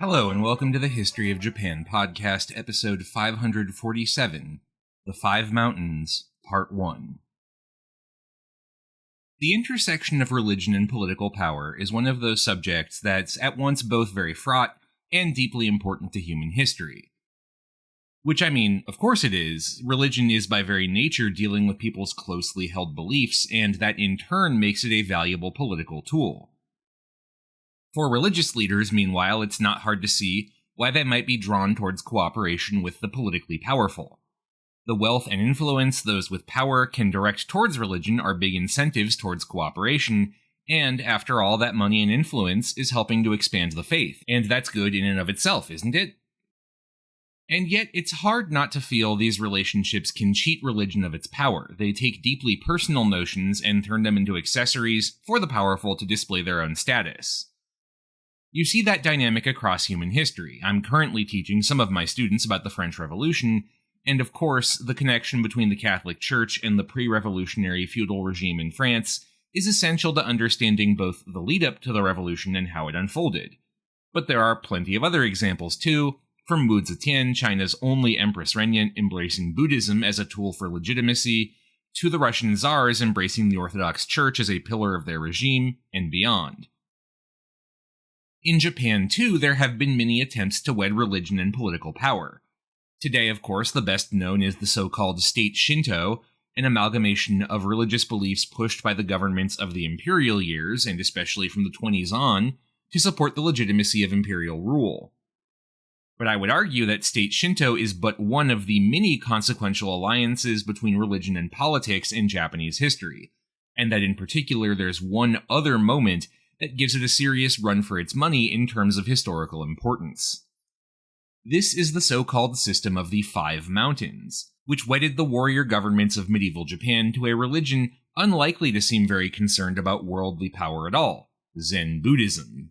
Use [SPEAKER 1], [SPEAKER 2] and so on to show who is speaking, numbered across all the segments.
[SPEAKER 1] Hello, and welcome to the History of Japan podcast, episode 547, The Five Mountains, Part 1. The intersection of religion and political power is one of those subjects that's at once both very fraught and deeply important to human history. Which, I mean, of course it is. Religion is by very nature dealing with people's closely held beliefs, and that in turn makes it a valuable political tool. For religious leaders, meanwhile, it's not hard to see why they might be drawn towards cooperation with the politically powerful. The wealth and influence those with power can direct towards religion are big incentives towards cooperation, and after all, that money and influence is helping to expand the faith, and that's good in and of itself, isn't it? And yet, it's hard not to feel these relationships can cheat religion of its power. They take deeply personal notions and turn them into accessories for the powerful to display their own status. You see that dynamic across human history. I'm currently teaching some of my students about the French Revolution, and of course, the connection between the Catholic Church and the pre-revolutionary feudal regime in France is essential to understanding both the lead-up to the revolution and how it unfolded. But there are plenty of other examples too, from Wu Zetian, China's only empress regnant, embracing Buddhism as a tool for legitimacy, to the Russian czars embracing the Orthodox Church as a pillar of their regime, and beyond. In Japan, too, there have been many attempts to wed religion and political power. Today, of course, the best known is the so-called state Shinto, an amalgamation of religious beliefs pushed by the governments of the imperial years, and especially from the 20s on, to support the legitimacy of imperial rule. But I would argue that state Shinto is but one of the many consequential alliances between religion and politics in Japanese history, and that in particular there's one other moment that gives it a serious run for its money in terms of historical importance. This is the so-called system of the Five Mountains, which wedded the warrior governments of medieval Japan to a religion unlikely to seem very concerned about worldly power at all, Zen Buddhism.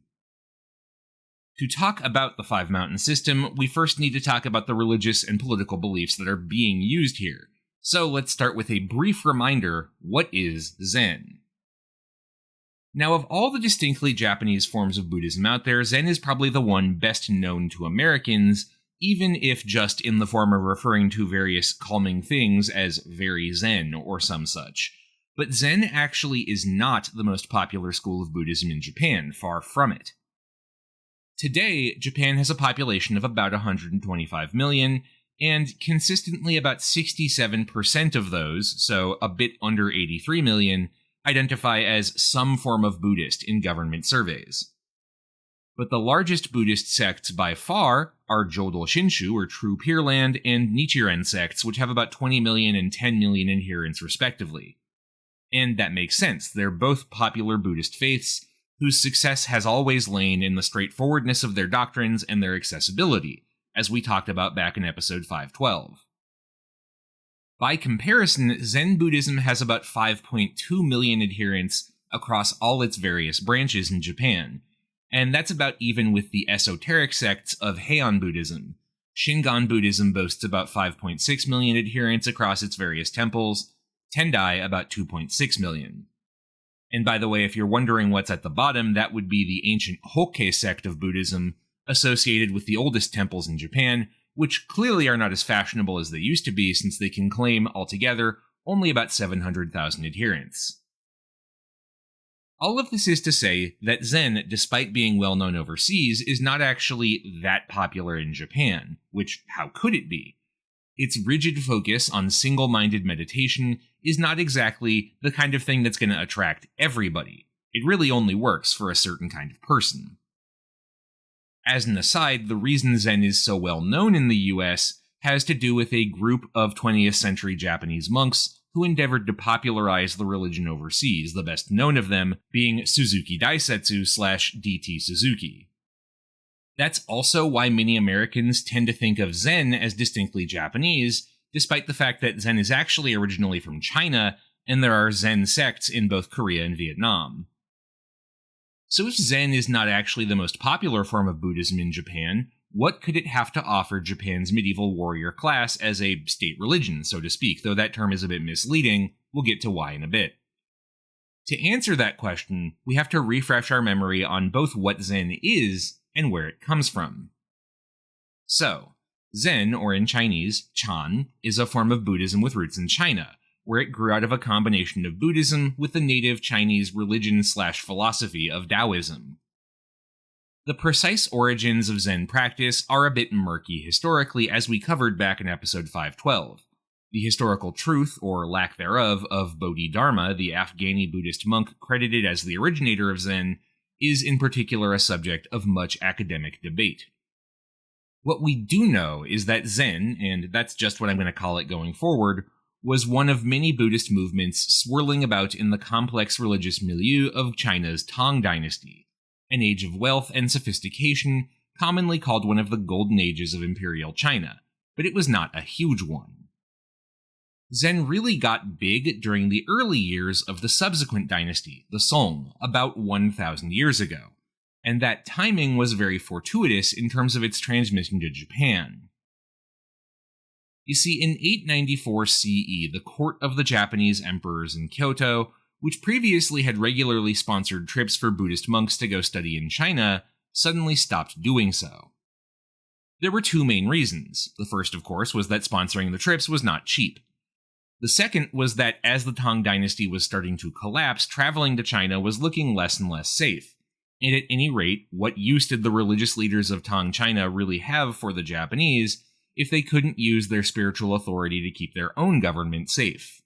[SPEAKER 1] To talk about the Five Mountain system, we first need to talk about the religious and political beliefs that are being used here. So let's start with a brief reminder, what is Zen? Now, of all the distinctly Japanese forms of Buddhism out there, Zen is probably the one best known to Americans, even if just in the form of referring to various calming things as very Zen or some such. But Zen actually is not the most popular school of Buddhism in Japan, far from it. Today, Japan has a population of about 125 million, and consistently about 67% of those, so a bit under 83 million, identify as some form of Buddhist in government surveys. But the largest Buddhist sects by far are Jodo Shinshu, or True Pure Land, and Nichiren sects, which have about 20 million and 10 million adherents respectively. And that makes sense. They're both popular Buddhist faiths, whose success has always lain in the straightforwardness of their doctrines and their accessibility, as we talked about back in episode 512. By comparison, Zen Buddhism has about 5.2 million adherents across all its various branches in Japan, and that's about even with the esoteric sects of Heian Buddhism. Shingon Buddhism boasts about 5.6 million adherents across its various temples, Tendai about 2.6 million. And by the way, if you're wondering what's at the bottom, that would be the ancient Hokke sect of Buddhism, associated with the oldest temples in Japan, which clearly are not as fashionable as they used to be since they can claim, altogether, only about 700,000 adherents. All of this is to say that Zen, despite being well known overseas, is not actually that popular in Japan, which how could it be? Its rigid focus on single-minded meditation is not exactly the kind of thing that's going to attract everybody. It really only works for a certain kind of person. As an aside, the reason Zen is so well known in the US has to do with a group of 20th century Japanese monks who endeavored to popularize the religion overseas, the best known of them being Suzuki Daisetsu / D.T. Suzuki. That's also why many Americans tend to think of Zen as distinctly Japanese, despite the fact that Zen is actually originally from China, and there are Zen sects in both Korea and Vietnam. So if Zen is not actually the most popular form of Buddhism in Japan, what could it have to offer Japan's medieval warrior class as a state religion, so to speak, though that term is a bit misleading? We'll get to why in a bit. To answer that question, we have to refresh our memory on both what Zen is and where it comes from. So, Zen, or in Chinese, Chan, is a form of Buddhism with roots in China, where it grew out of a combination of Buddhism with the native Chinese religion/philosophy of Taoism. The precise origins of Zen practice are a bit murky historically, as we covered back in episode 512. The historical truth, or lack thereof, of Bodhidharma, the Afghani Buddhist monk credited as the originator of Zen, is in particular a subject of much academic debate. What we do know is that Zen, and that's just what I'm going to call it going forward, was one of many Buddhist movements swirling about in the complex religious milieu of China's Tang dynasty, an age of wealth and sophistication commonly called one of the golden ages of imperial China, but it was not a huge one. Zen really got big during the early years of the subsequent dynasty, the Song, about 1,000 years ago, and that timing was very fortuitous in terms of its transmission to Japan. You see, in 894 CE, the court of the Japanese emperors in Kyoto, which previously had regularly sponsored trips for Buddhist monks to go study in China, suddenly stopped doing so. There were two main reasons. The first, of course, was that sponsoring the trips was not cheap. The second was that as the Tang dynasty was starting to collapse, traveling to China was looking less and less safe. And at any rate, what use did the religious leaders of Tang China really have for the Japanese if they couldn't use their spiritual authority to keep their own government safe?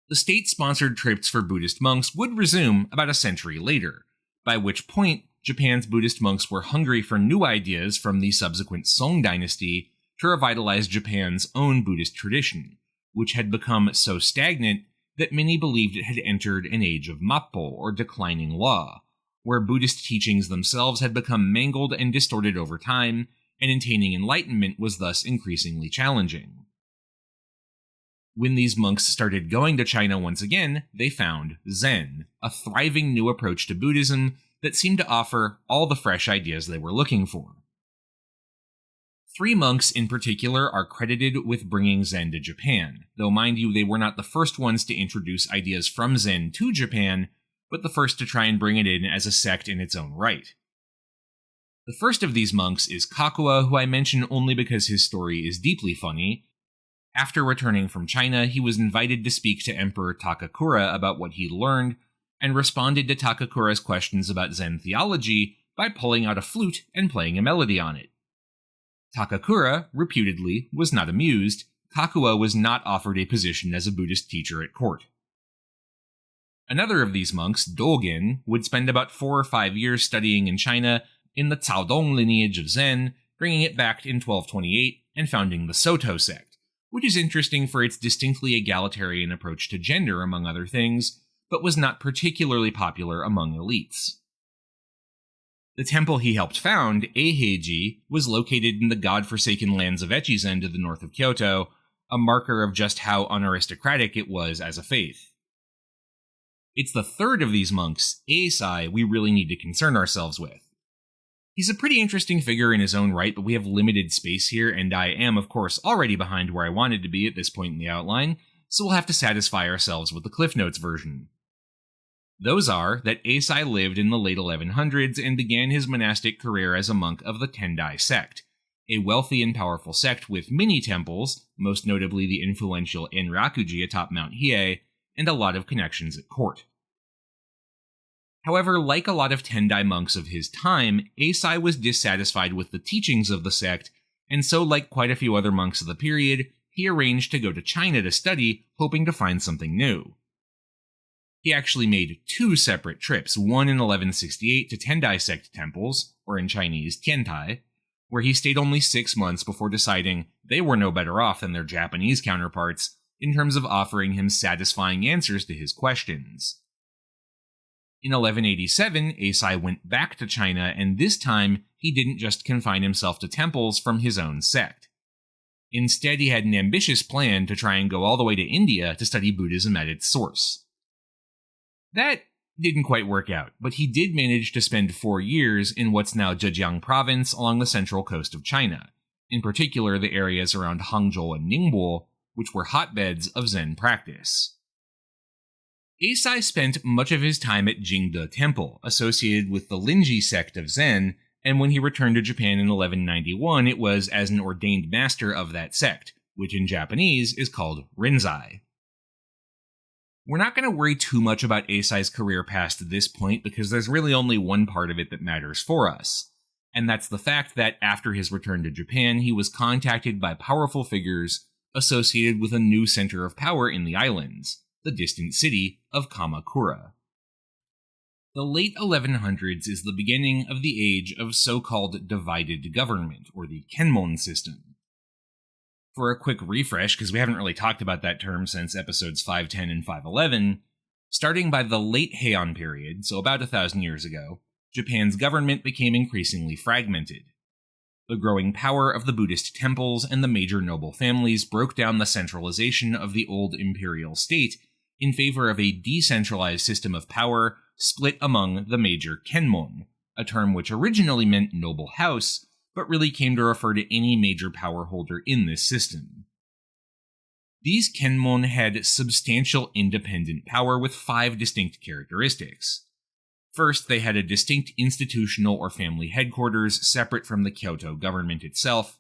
[SPEAKER 1] The state-sponsored trips for Buddhist monks would resume about a century later, by which point Japan's Buddhist monks were hungry for new ideas from the subsequent Song dynasty to revitalize Japan's own Buddhist tradition, which had become so stagnant that many believed it had entered an age of Mappo, or declining law, where Buddhist teachings themselves had become mangled and distorted over time, and attaining enlightenment was thus increasingly challenging. When these monks started going to China once again, they found Zen, a thriving new approach to Buddhism that seemed to offer all the fresh ideas they were looking for. Three monks in particular are credited with bringing Zen to Japan, though mind you, they were not the first ones to introduce ideas from Zen to Japan, but the first to try and bring it in as a sect in its own right. The first of these monks is Kakua, who I mention only because his story is deeply funny. After returning from China, he was invited to speak to Emperor Takakura about what he'd learned, and responded to Takakura's questions about Zen theology by pulling out a flute and playing a melody on it. Takakura, reputedly, was not amused. Kakua was not offered a position as a Buddhist teacher at court. Another of these monks, Dogen, would spend about 4 or 5 years studying in China in the Caodong lineage of Zen, bringing it back in 1228 and founding the Soto sect, which is interesting for its distinctly egalitarian approach to gender, among other things, but was not particularly popular among elites. The temple he helped found, Eiheiji, was located in the god-forsaken lands of Echizen to the north of Kyoto, a marker of just how unaristocratic it was as a faith. It's the third of these monks, Eisai, we really need to concern ourselves with. He's a pretty interesting figure in his own right, but we have limited space here, and I am, of course, already behind where I wanted to be at this point in the outline, so we'll have to satisfy ourselves with the Cliff Notes version. Those are that Eisai lived in the late 1100s and began his monastic career as a monk of the Tendai sect, a wealthy and powerful sect with many temples, most notably the influential Enrakuji atop Mount Hiei, and a lot of connections at court. However, like a lot of Tendai monks of his time, Eisai was dissatisfied with the teachings of the sect, and so, like quite a few other monks of the period, he arranged to go to China to study, hoping to find something new. He actually made 2 separate trips, one in 1168 to Tendai sect temples, or in Chinese, Tiantai, where he stayed only 6 months before deciding they were no better off than their Japanese counterparts in terms of offering him satisfying answers to his questions. In 1187, Eisai went back to China, and this time he didn't just confine himself to temples from his own sect. Instead, he had an ambitious plan to try and go all the way to India to study Buddhism at its source. That didn't quite work out, but he did manage to spend 4 years in what's now Zhejiang province along the central coast of China, in particular the areas around Hangzhou and Ningbo, which were hotbeds of Zen practice. Eisai spent much of his time at Jingde Temple, associated with the Linji sect of Zen, and when he returned to Japan in 1191, it was as an ordained master of that sect, which in Japanese is called Rinzai. We're not going to worry too much about Eisai's career past this point because there's really only one part of it that matters for us, and that's the fact that after his return to Japan, he was contacted by powerful figures associated with a new center of power in the islands, the distant city of Kamakura. The late 1100s is the beginning of the age of so-called divided government, or the Kenmon system. For a quick refresh, because we haven't really talked about that term since episodes 510 and 511, starting by the late Heian period, so about 1,000 years ago, Japan's government became increasingly fragmented. The growing power of the Buddhist temples and the major noble families broke down the centralization of the old imperial state in favor of a decentralized system of power split among the major Kenmon, a term which originally meant noble house, but really came to refer to any major power holder in this system. These Kenmon had substantial independent power with 5 distinct characteristics. First, they had a distinct institutional or family headquarters separate from the Kyoto government itself.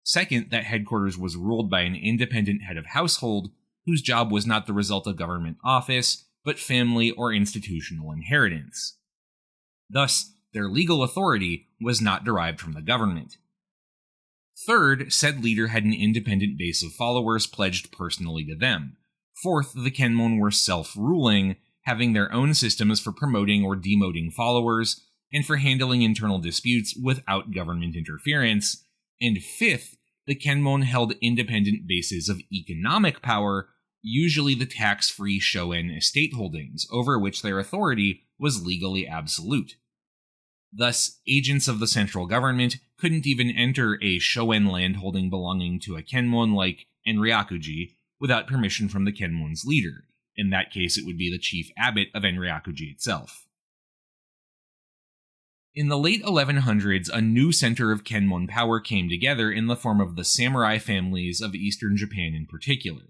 [SPEAKER 1] Second, that headquarters was ruled by an independent head of household whose job was not the result of government office, but family or institutional inheritance. Thus, their legal authority was not derived from the government. Third, said leader had an independent base of followers pledged personally to them. Fourth, the Kenmon were self-ruling, having their own systems for promoting or demoting followers, and for handling internal disputes without government interference. And fifth, the Kenmon held independent bases of economic power, usually the tax-free Shoen estate holdings, over which their authority was legally absolute. Thus, agents of the central government couldn't even enter a Shoen landholding belonging to a Kenmon like Enryakuji without permission from the Kenmon's leader. In that case, it would be the chief abbot of Enryakuji itself. In the late 1100s, a new center of Kenmon power came together in the form of the samurai families of eastern Japan in particular.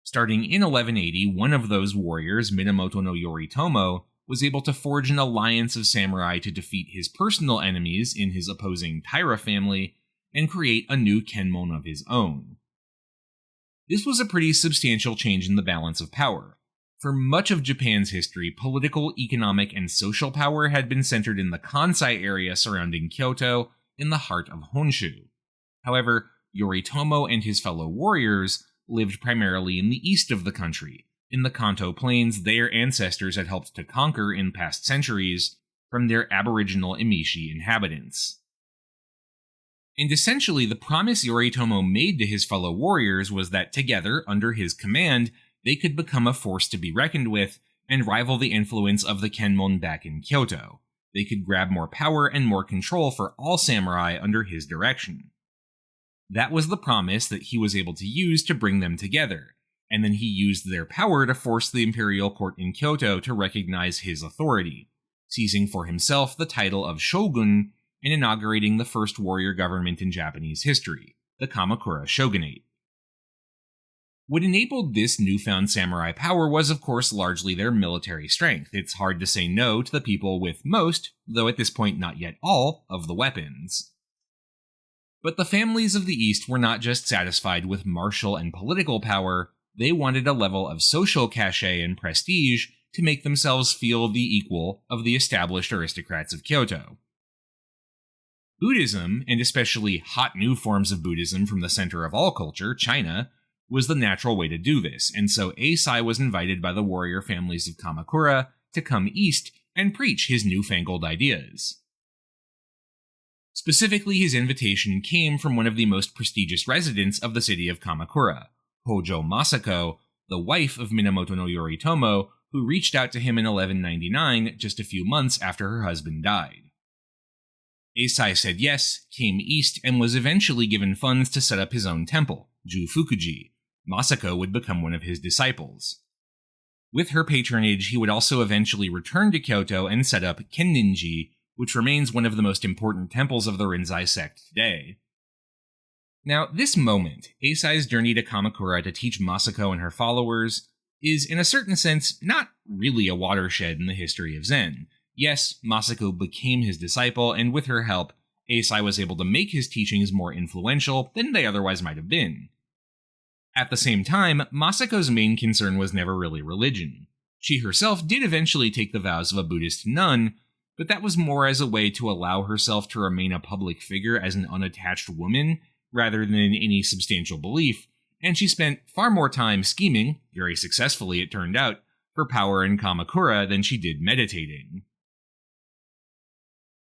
[SPEAKER 1] Starting in 1180, one of those warriors, Minamoto no Yoritomo, was able to forge an alliance of samurai to defeat his personal enemies in his opposing Taira family and create a new Kenmon of his own. This was a pretty substantial change in the balance of power. For much of Japan's history, political, economic, and social power had been centered in the Kansai area surrounding Kyoto, in the heart of Honshu. However, Yoritomo and his fellow warriors lived primarily in the east of the country, in the Kanto plains their ancestors had helped to conquer in past centuries from their aboriginal Emishi inhabitants. And essentially, the promise Yoritomo made to his fellow warriors was that together, under his command, they could become a force to be reckoned with and rival the influence of the Kenmon back in Kyoto. They could grab more power and more control for all samurai under his direction. That was the promise that he was able to use to bring them together, and then he used their power to force the imperial court in Kyoto to recognize his authority, seizing for himself the title of shogun and inaugurating the first warrior government in Japanese history, the Kamakura shogunate. What enabled this newfound samurai power was, of course, largely their military strength. It's hard to say no to the people with most, though at this point not yet all, of the weapons. But the families of the East were not just satisfied with martial and political power, they wanted a level of social cachet and prestige to make themselves feel the equal of the established aristocrats of Kyoto. Buddhism, and especially hot new forms of Buddhism from the center of all culture, China, was the natural way to do this, and so Eisai was invited by the warrior families of Kamakura to come east and preach his newfangled ideas. Specifically, his invitation came from one of the most prestigious residents of the city of Kamakura, Hojo Masako, the wife of Minamoto no Yoritomo, who reached out to him in 1199, just a few months after her husband died. Eisai said yes, came east, and was eventually given funds to set up his own temple, Jufukuji. Masako would become one of his disciples. With her patronage, he would also eventually return to Kyoto and set up Kenninji, which remains one of the most important temples of the Rinzai sect today. Now, this moment, Eisai's journey to Kamakura to teach Masako and her followers, is in a certain sense not really a watershed in the history of Zen. Yes, Masako became his disciple, and with her help, Eisai was able to make his teachings more influential than they otherwise might have been. At the same time, Masako's main concern was never really religion. She herself did eventually take the vows of a Buddhist nun, but that was more as a way to allow herself to remain a public figure as an unattached woman, rather than in any substantial belief, and she spent far more time scheming, very successfully it turned out, for power in Kamakura than she did meditating.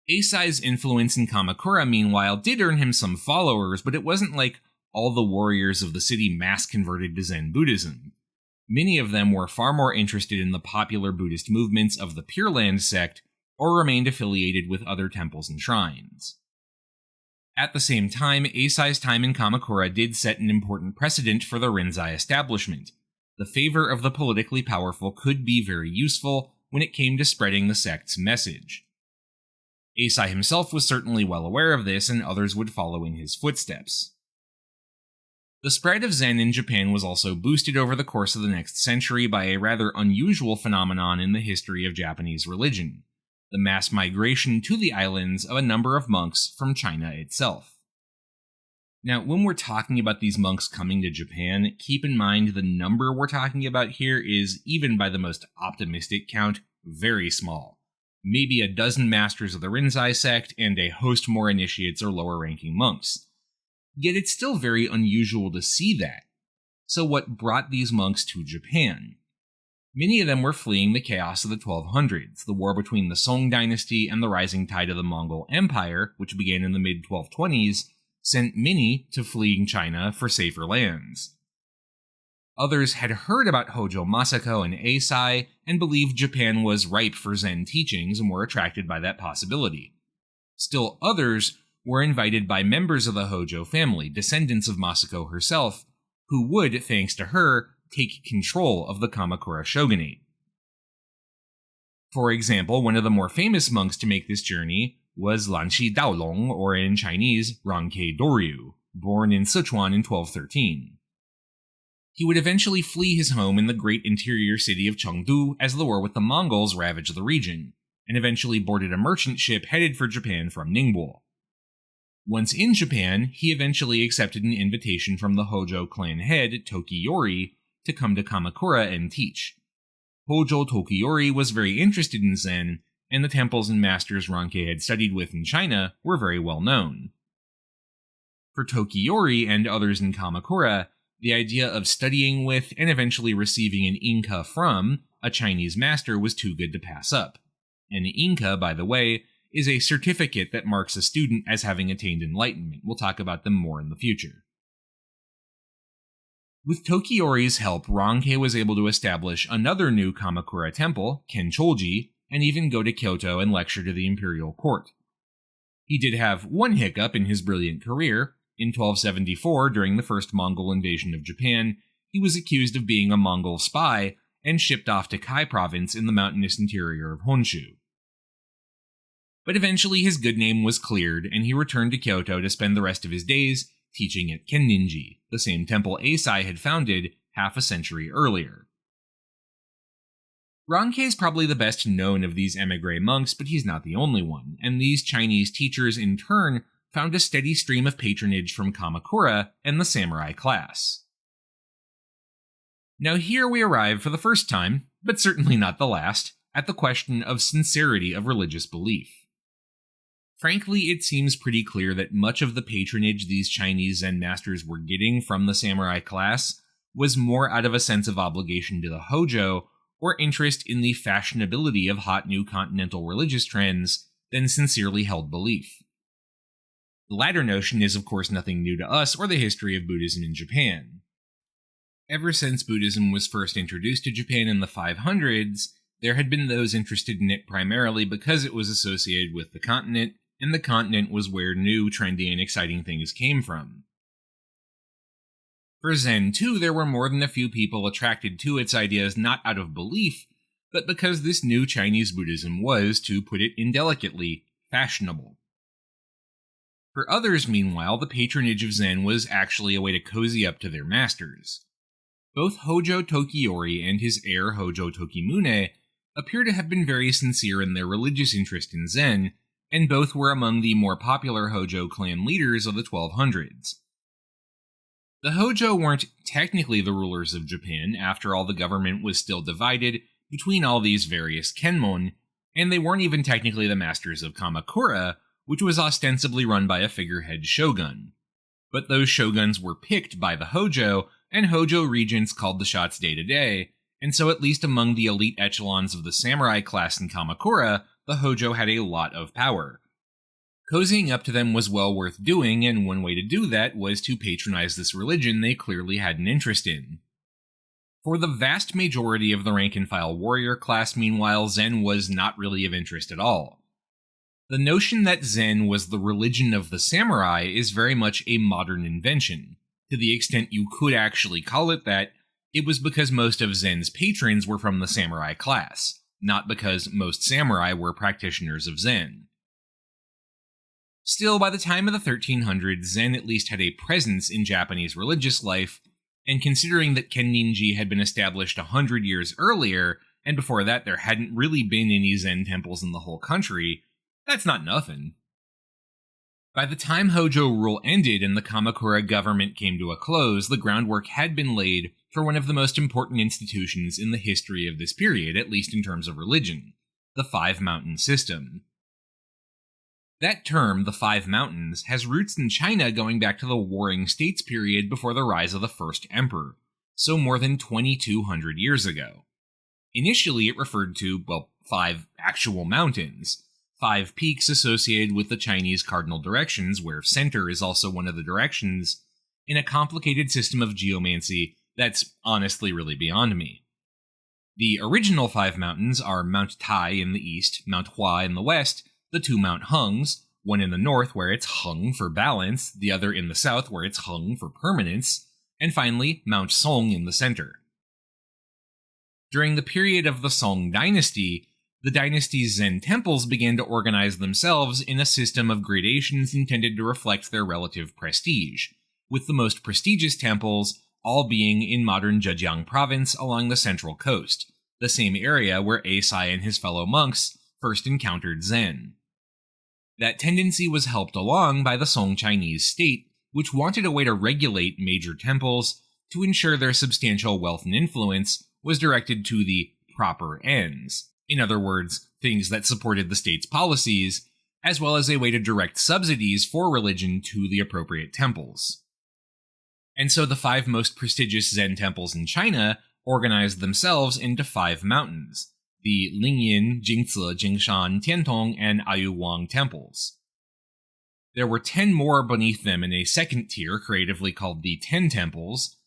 [SPEAKER 1] Eisai's influence in Kamakura, meanwhile, did earn him some followers, but it wasn't like all the warriors of the city mass converted to Zen Buddhism. Many of them were far more interested in the popular Buddhist movements of the Pure Land sect, or remained affiliated with other temples and shrines. At the same time, Eisai's time in Kamakura did set an important precedent for the Rinzai establishment. The favor of the politically powerful could be very useful when it came to spreading the sect's message. Eisai himself was certainly well aware of this, and others would follow in his footsteps. The spread of Zen in Japan was also boosted over the course of the next century by a rather unusual phenomenon in the history of Japanese religion: the mass migration to the islands of a number of monks from China itself. Now, when we're talking about these monks coming to Japan, keep in mind the number we're talking about here is, even by the most optimistic count, very small. Maybe a dozen masters of the Rinzai sect and a host more initiates or lower-ranking monks. Yet it's still very unusual to see that. So what brought these monks to Japan? Many of them were fleeing the chaos of the 1200s, the war between the Song dynasty and the rising tide of the Mongol Empire, which began in the mid-1220s, sent many to fleeing China for safer lands. Others had heard about Hojo Masako and Eisai and believed Japan was ripe for Zen teachings and were attracted by that possibility. Still others were invited by members of the Hojo family, descendants of Masako herself, who would, thanks to her, take control of the Kamakura shogunate. For example, one of the more famous monks to make this journey was Lanshi Daolong, or in Chinese, Rankei Doryu, born in Sichuan in 1213. He would eventually flee his home in the great interior city of Chengdu as the war with the Mongols ravaged the region, and eventually boarded a merchant ship headed for Japan from Ningbo. Once in Japan, he eventually accepted an invitation from the Hojo clan head, Tokiyori, to come to Kamakura and teach. Hojo Tokiyori was very interested in Zen, and the temples and masters Rankei had studied with in China were very well known. For Tokiyori and others in Kamakura, the idea of studying with and eventually receiving an inka from a Chinese master was too good to pass up. An inka, by the way, is a certificate that marks a student as having attained enlightenment. We'll talk about them more in the future. With Tokiyori's help, Rankei was able to establish another new Kamakura temple, Kenchoji, and even go to Kyoto and lecture to the imperial court. He did have one hiccup in his brilliant career. In 1274, during the first Mongol invasion of Japan, he was accused of being a Mongol spy and shipped off to Kai province in the mountainous interior of Honshu. But eventually his good name was cleared, and he returned to Kyoto to spend the rest of his days teaching at Kenninji, the same temple Eisai had founded half a century earlier. Rankei is probably the best known of these émigré monks, but he's not the only one, and these Chinese teachers in turn found a steady stream of patronage from Kamakura and the samurai class. Now here we arrive for the first time, but certainly not the last, at the question of sincerity of religious belief. Frankly, it seems pretty clear that much of the patronage these Chinese Zen masters were getting from the samurai class was more out of a sense of obligation to the Hojo or interest in the fashionability of hot new continental religious trends than sincerely held belief. The latter notion is, of course, nothing new to us or the history of Buddhism in Japan. Ever since Buddhism was first introduced to Japan in the 500s, there had been those interested in it primarily because it was associated with the continent, and the continent was where new, trendy, and exciting things came from. For Zen, too, there were more than a few people attracted to its ideas not out of belief, but because this new Chinese Buddhism was, to put it indelicately, fashionable. For others, meanwhile, the patronage of Zen was actually a way to cozy up to their masters. Both Hojo Tokiyori and his heir Hojo Tokimune appear to have been very sincere in their religious interest in Zen, and both were among the more popular Hojo clan leaders of the 1200s. The Hojo weren't technically the rulers of Japan, after all the government was still divided between all these various kenmon, and they weren't even technically the masters of Kamakura, which was ostensibly run by a figurehead shogun. But those shoguns were picked by the Hojo, and Hojo regents called the shots day to day, and so at least among the elite echelons of the samurai class in Kamakura, the Hojo had a lot of power. Cozying up to them was well worth doing, and one way to do that was to patronize this religion they clearly had an interest in. For the vast majority of the rank-and-file warrior class, meanwhile, Zen was not really of interest at all. The notion that Zen was the religion of the samurai is very much a modern invention. To the extent you could actually call it that, it was because most of Zen's patrons were from the samurai class, not because most samurai were practitioners of Zen. Still, by the time of the 1300s, Zen at least had a presence in Japanese religious life, and considering that Kenninji had been established 100 years earlier, and before that there hadn't really been any Zen temples in the whole country, that's not nothing. By the time Hojo rule ended and the Kamakura government came to a close, the groundwork had been laid for one of the most important institutions in the history of this period, at least in terms of religion, the Five Mountain System. That term, the Five Mountains, has roots in China going back to the Warring States period before the rise of the first emperor, so more than 2,200 years ago. Initially, it referred to, 5 actual mountains, 5 peaks associated with the Chinese cardinal directions, where center is also one of the directions, in a complicated system of geomancy that's honestly really beyond me. The original 5 mountains are Mount Tai in the east, Mount Hua in the west, the 2 Mount Hungs, one in the north where it's hung for balance, the other in the south where it's hung for permanence, and finally Mount Song in the center. During the period of the Song dynasty, the dynasty's Zen temples began to organize themselves in a system of gradations intended to reflect their relative prestige, with the most prestigious temples all being in modern Zhejiang province along the central coast, the same area where Eisai and his fellow monks first encountered Zen. That tendency was helped along by the Song Chinese state, which wanted a way to regulate major temples to ensure their substantial wealth and influence was directed to the proper ends. In other words, things that supported the state's policies, as well as a way to direct subsidies for religion to the appropriate temples. And so the 5 most prestigious Zen temples in China organized themselves into 5 mountains, the Lingyin, Jingzi, Jingshan, Tiantong, and Ayuwang temples. There were 10 more beneath them in a second tier creatively called the 10 temples.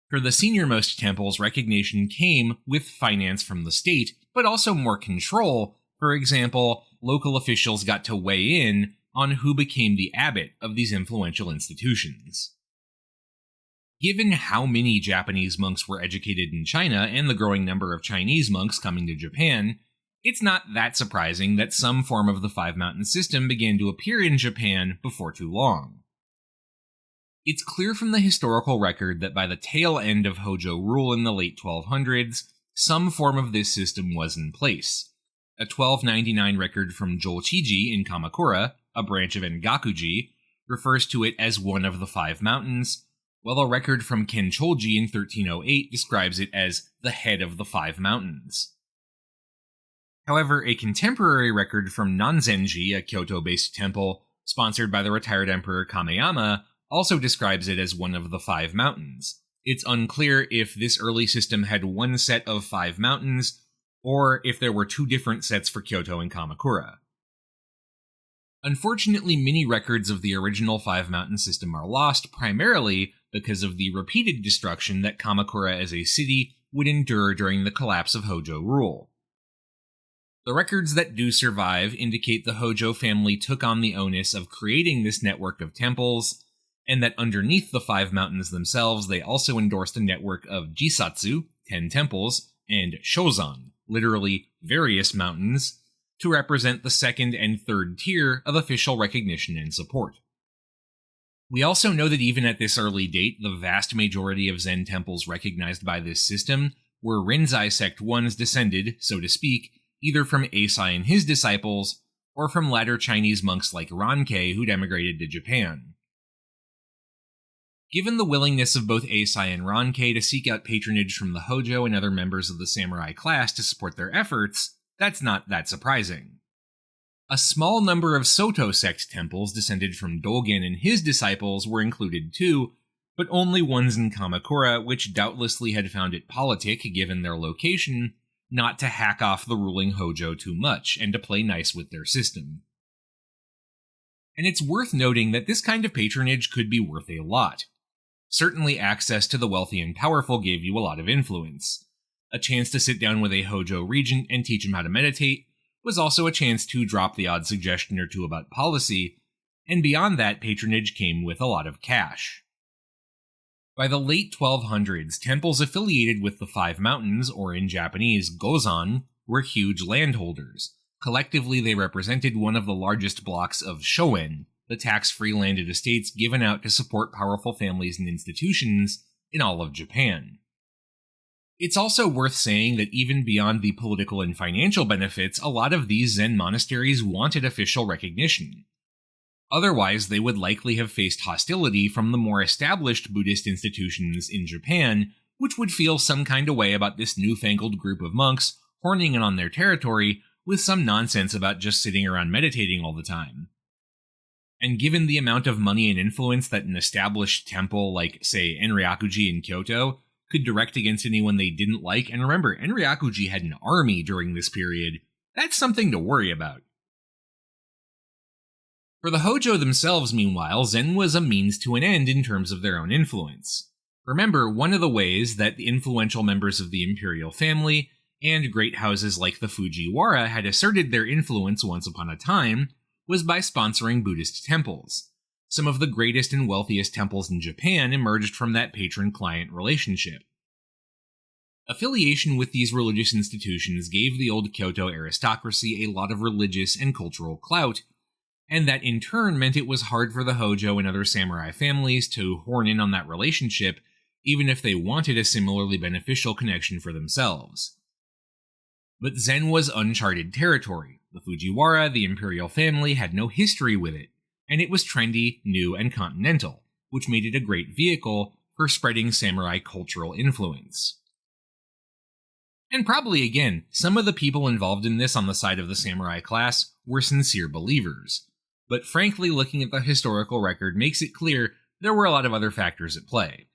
[SPEAKER 1] For the senior-most temples, recognition came with finance from the state, but also more control. For example, local officials got to weigh in on who became the abbot of these influential institutions. Given how many Japanese monks were educated in China and the growing number of Chinese monks coming to Japan, it's not that surprising that some form of the Five Mountain system began to appear in Japan before too long. It's clear from the historical record that by the tail end of Hojo rule in the late 1200s, some form of this system was in place. A 1299 record from Jochiji in Kamakura, a branch of Engakuji, refers to it as one of the 5 mountains, while a record from Kenchoji in 1308 describes it as the head of the 5 mountains. However, a contemporary record from Nanzenji, a Kyoto-based temple sponsored by the retired Emperor Kameyama, also describes it as one of the 5 mountains. It's unclear if this early system had one set of 5 mountains, or if there were 2 different sets for Kyoto and Kamakura. Unfortunately, many records of the original 5 mountain system are lost, primarily because of the repeated destruction that Kamakura as a city would endure during the collapse of Hojo rule. The records that do survive indicate the Hojo family took on the onus of creating this network of temples, and that underneath the 5 mountains themselves they also endorsed a network of Jisatsu, 10 temples, and Shozan, literally various mountains, to represent the second and third tier of official recognition and support. We also know that even at this early date, the vast majority of Zen temples recognized by this system were Rinzai sect ones descended, so to speak, either from Eisai and his disciples, or from latter Chinese monks like Rankei who'd emigrated to Japan. Given the willingness of both Eisai and Rankei to seek out patronage from the Hojo and other members of the samurai class to support their efforts, that's not that surprising. A small number of Soto sect temples descended from Dogen and his disciples were included too, but only ones in Kamakura, which doubtlessly had found it politic, given their location, not to hack off the ruling Hojo too much and to play nice with their system. And it's worth noting that this kind of patronage could be worth a lot. Certainly access to the wealthy and powerful gave you a lot of influence. A chance to sit down with a Hojo regent and teach him how to meditate was also a chance to drop the odd suggestion or two about policy, and beyond that, patronage came with a lot of cash. By the late 1200s, temples affiliated with the Five Mountains, or in Japanese, Gozan, were huge landholders. Collectively, they represented one of the largest blocks of shoen, the tax-free landed estates given out to support powerful families and institutions in all of Japan. It's also worth saying that even beyond the political and financial benefits, a lot of these Zen monasteries wanted official recognition. Otherwise, they would likely have faced hostility from the more established Buddhist institutions in Japan, which would feel some kind of way about this newfangled group of monks horning in on their territory with some nonsense about just sitting around meditating all the time. And given the amount of money and influence that an established temple like, say, Enryakuji in Kyoto could direct against anyone they didn't like, and remember, Enryakuji had an army during this period, that's something to worry about. For the Hojo themselves, meanwhile, Zen was a means to an end in terms of their own influence. Remember, one of the ways that the influential members of the imperial family and great houses like the Fujiwara had asserted their influence once upon a time was by sponsoring Buddhist temples. Some of the greatest and wealthiest temples in Japan emerged from that patron-client relationship. Affiliation with these religious institutions gave the old Kyoto aristocracy a lot of religious and cultural clout, and that in turn meant it was hard for the Hojo and other samurai families to horn in on that relationship, even if they wanted a similarly beneficial connection for themselves. But Zen was uncharted territory. The Fujiwara, the imperial family, had no history with it, and it was trendy, new, and continental, which made it a great vehicle for spreading samurai cultural influence. And probably again, some of the people involved in this on the side of the samurai class were sincere believers. But frankly, looking at the historical record makes it clear there were a lot of other factors at play.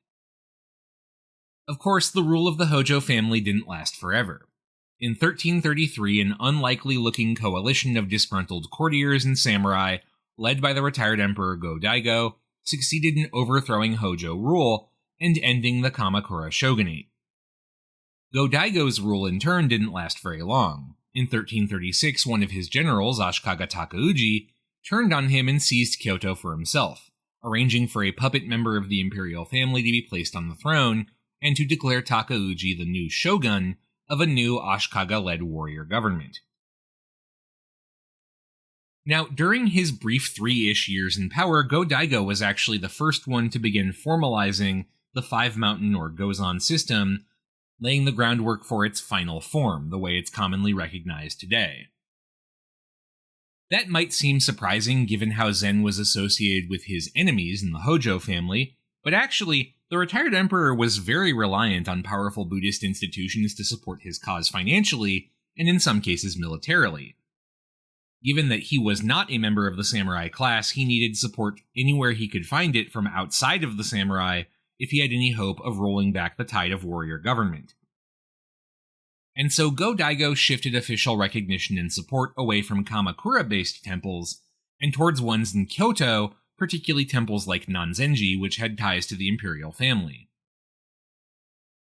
[SPEAKER 1] Of course, the rule of the Hojo family didn't last forever. In 1333, an unlikely-looking coalition of disgruntled courtiers and samurai, led by the retired emperor Go-Daigo, succeeded in overthrowing Hojo rule and ending the Kamakura shogunate. Go-Daigo's rule in turn didn't last very long. In 1336, one of his generals, Ashikaga Takauji, turned on him and seized Kyoto for himself, arranging for a puppet member of the imperial family to be placed on the throne and to declare Takauji the new shogun of a new Ashikaga-led warrior government. Now, during his brief 3-ish years in power, Go-Daigo was actually the first one to begin formalizing the Five Mountain or Gozan system, laying the groundwork for its final form, the way it's commonly recognized today. That might seem surprising given how Zen was associated with his enemies in the Hojo family, but actually, the retired emperor was very reliant on powerful Buddhist institutions to support his cause financially, and in some cases militarily. Given that he was not a member of the samurai class, he needed support anywhere he could find it from outside of the samurai if he had any hope of rolling back the tide of warrior government. And so Go-Daigo shifted official recognition and support away from Kamakura-based temples, and towards ones in Kyoto, particularly temples like Nanzenji, which had ties to the imperial family.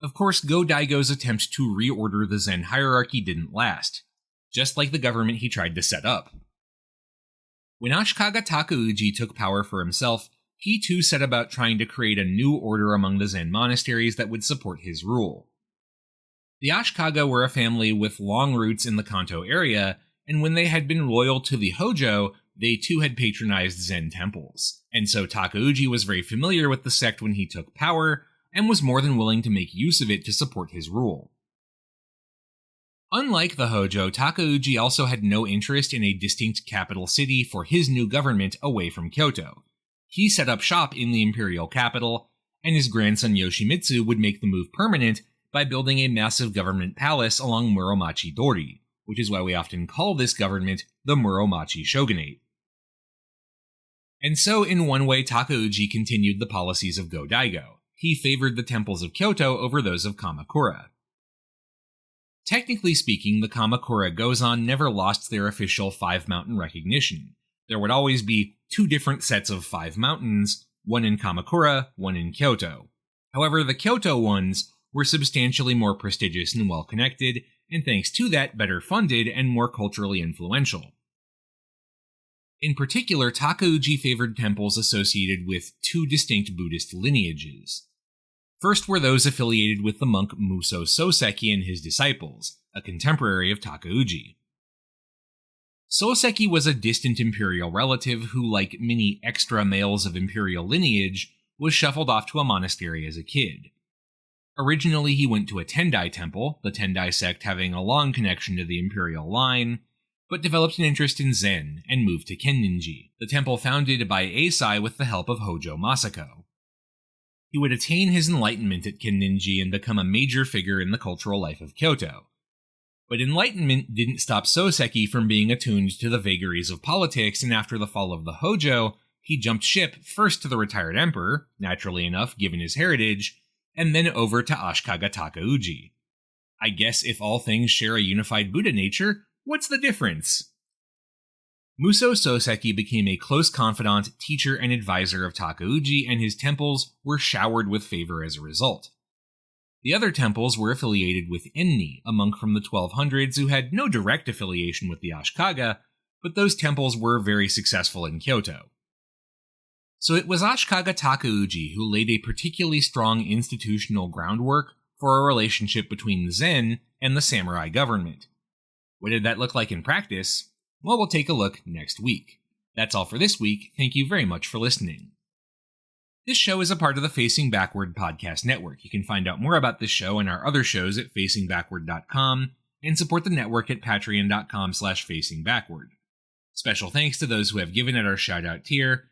[SPEAKER 1] Of course, Go-Daigo's attempt to reorder the Zen hierarchy didn't last, just like the government he tried to set up. When Ashikaga Takauji took power for himself, he too set about trying to create a new order among the Zen monasteries that would support his rule. The Ashikaga were a family with long roots in the Kanto area, and when they had been loyal to the Hojo, they too had patronized Zen temples, and so Takauji was very familiar with the sect when he took power, and was more than willing to make use of it to support his rule. Unlike the Hojo, Takauji also had no interest in a distinct capital city for his new government away from Kyoto. He set up shop in the imperial capital, and his grandson Yoshimitsu would make the move permanent by building a massive government palace along Muromachi Dori, which is why we often call this government the Muromachi Shogunate. And so, in one way, Takauji continued the policies of Go-Daigo. He favored the temples of Kyoto over those of Kamakura. Technically speaking, the Kamakura Gozan never lost their official 5-mountain recognition. There would always be 2 different sets of 5 mountains, one in Kamakura, one in Kyoto. However, the Kyoto ones were substantially more prestigious and well-connected, and thanks to that, better funded and more culturally influential. In particular, Takauji favored temples associated with 2 distinct Buddhist lineages. First were those affiliated with the monk Muso Soseki and his disciples, a contemporary of Takauji. Soseki was a distant imperial relative who, like many extra males of imperial lineage, was shuffled off to a monastery as a kid. Originally, he went to a Tendai temple, the Tendai sect having a long connection to the imperial line, but developed an interest in Zen and moved to Kenninji, the temple founded by Eisai with the help of Hojo Masako. He would attain his enlightenment at Kenninji and become a major figure in the cultural life of Kyoto. But enlightenment didn't stop Soseki from being attuned to the vagaries of politics, and after the fall of the Hojo, he jumped ship first to the retired emperor, naturally enough given his heritage, and then over to Ashikaga Takauji. I guess if all things share a unified Buddha nature, what's the difference? Muso Soseki became a close confidant, teacher, and advisor of Takauji, and his temples were showered with favor as a result. The other temples were affiliated with Enni, a monk from the 1200s who had no direct affiliation with the Ashikaga, but those temples were very successful in Kyoto. So it was Ashikaga Takauji who laid a particularly strong institutional groundwork for a relationship between Zen and the samurai government. What did that look like in practice? Well, we'll take a look next week. That's all for this week. Thank you very much for listening. This show is a part of the Facing Backward podcast network. You can find out more about this show and our other shows at facingbackward.com and support the network at patreon.com/facingbackward. Special thanks to those who have given at our shoutout tier: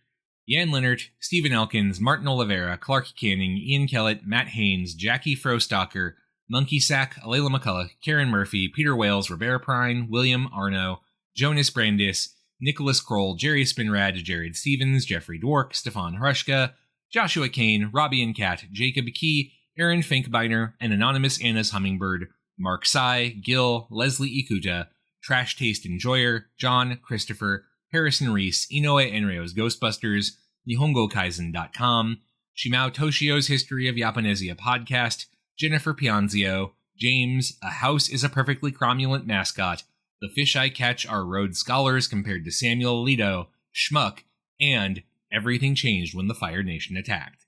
[SPEAKER 1] Jan Leonard, Stephen Elkins, Martin Oliveira, Clark Canning, Ian Kellett, Matt Haynes, Jackie Frostocker, Monkey Sack, Alayla McCullough, Karen Murphy, Peter Wales, Robert Prine, William Arno, Jonas Brandis, Nicholas Kroll, Jerry Spinrad, Jared Stevens, Jeffrey Dwork, Stefan Hrushka, Joshua Kane, Robbie and Kat, Jacob Key, Aaron Finkbeiner, and Anonymous Anna's Hummingbird, Mark Sai, Gil, Leslie Ikuta, Trash Taste Enjoyer, John, Christopher, Harrison Reese, Inoue Enryo's Ghostbusters, NihongoKaizen.com, Shimao Toshio's History of Japonesia podcast, Jennifer Pianzio, James, A House is a Perfectly Cromulent Mascot, The Fish I Catch Are Rhodes Scholars Compared to Samuel Alito, Schmuck, and Everything Changed When the Fire Nation Attacked.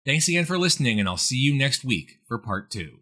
[SPEAKER 1] Thanks again for listening, and I'll see you next week for part 2.